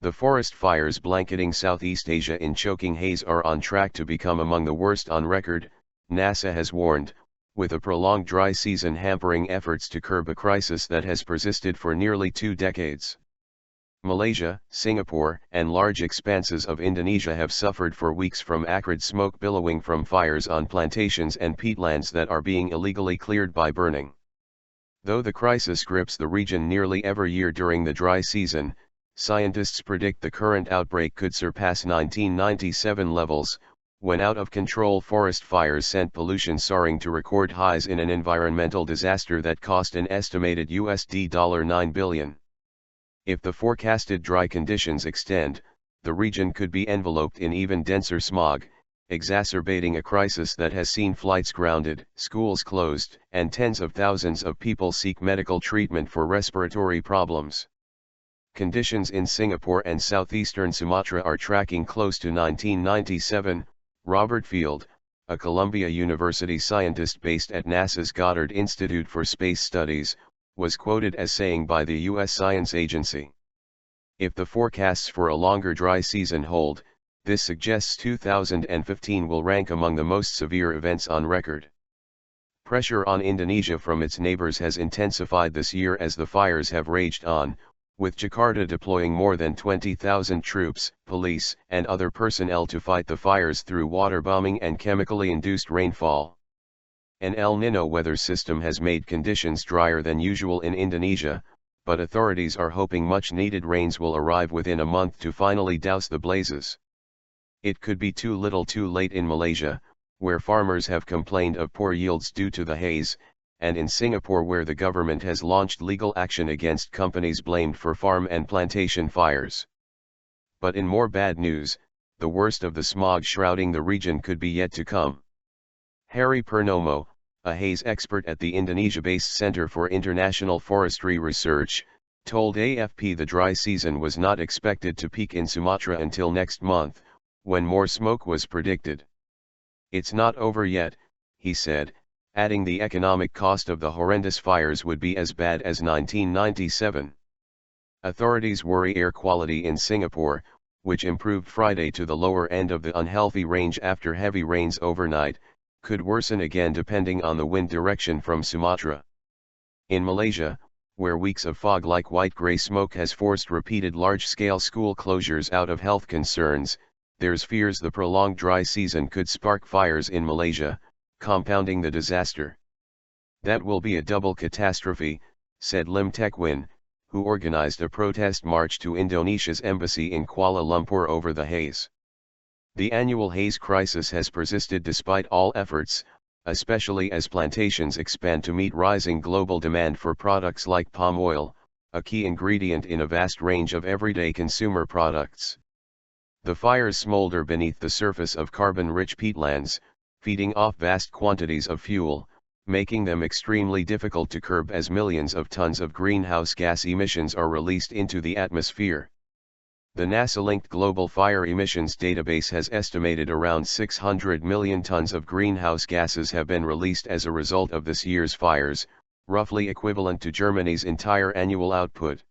The forest fires blanketing Southeast Asia in choking haze are on track to become among the worst on record, NASA has warned, with a prolonged dry season hampering efforts to curb a crisis that has persisted for nearly 2 decades. Malaysia, Singapore, and large expanses of Indonesia have suffered for weeks from acrid smoke billowing from fires on plantations and peatlands that are being illegally cleared by burning. Though the crisis grips the region nearly every year during the dry season, scientists predict the current outbreak could surpass 1997 levels, when out-of-control forest fires sent pollution soaring to record highs in an environmental disaster that cost an estimated $9 billion. If the forecasted dry conditions extend, the region could be enveloped in even denser smog, exacerbating a crisis that has seen flights grounded, schools closed, and tens of thousands of people seek medical treatment for respiratory problems. Conditions in Singapore and southeastern Sumatra are tracking close to 1997, Robert Field, a Columbia University scientist based at NASA's Goddard Institute for Space Studies, was quoted as saying by the U.S. Science Agency. If the forecasts for a longer dry season hold, this suggests 2015 will rank among the most severe events on record. Pressure on Indonesia from its neighbors has intensified this year as the fires have raged on, with Jakarta deploying more than 20,000 troops, police, and other personnel to fight the fires through water bombing and chemically induced rainfall. An El Niño weather system has made conditions drier than usual in Indonesia, but authorities are hoping much-needed rains will arrive within a month to finally douse the blazes. It could be too little too late in Malaysia, where farmers have complained of poor yields due to the haze, and in Singapore where the government has launched legal action against companies blamed for farm and plantation fires. But in more bad news, the worst of the smog shrouding the region could be yet to come. Harry Purnomo, a haze expert at the Indonesia-based Center for International Forestry Research, told AFP the dry season was not expected to peak in Sumatra until next month, when more smoke was predicted. "It's not over yet," he said, adding the economic cost of the horrendous fires would be as bad as 1997. Authorities worry air quality in Singapore, which improved Friday to the lower end of the unhealthy range after heavy rains overnight, could worsen again depending on the wind direction from Sumatra. In Malaysia, where weeks of fog like white-gray smoke has forced repeated large-scale school closures out of health concerns, there's fears the prolonged dry season could spark fires in Malaysia, compounding the disaster. "That will be a double catastrophe," said Lim Tekwin, who organized a protest march to Indonesia's embassy in Kuala Lumpur over the haze. The annual haze crisis has persisted despite all efforts, especially as plantations expand to meet rising global demand for products like palm oil, a key ingredient in a vast range of everyday consumer products. The fires smolder beneath the surface of carbon-rich peatlands, feeding off vast quantities of fuel, making them extremely difficult to curb as millions of tons of greenhouse gas emissions are released into the atmosphere. The NASA-linked Global Fire Emissions Database has estimated around 600 million tons of greenhouse gases have been released as a result of this year's fires, roughly equivalent to Germany's entire annual output.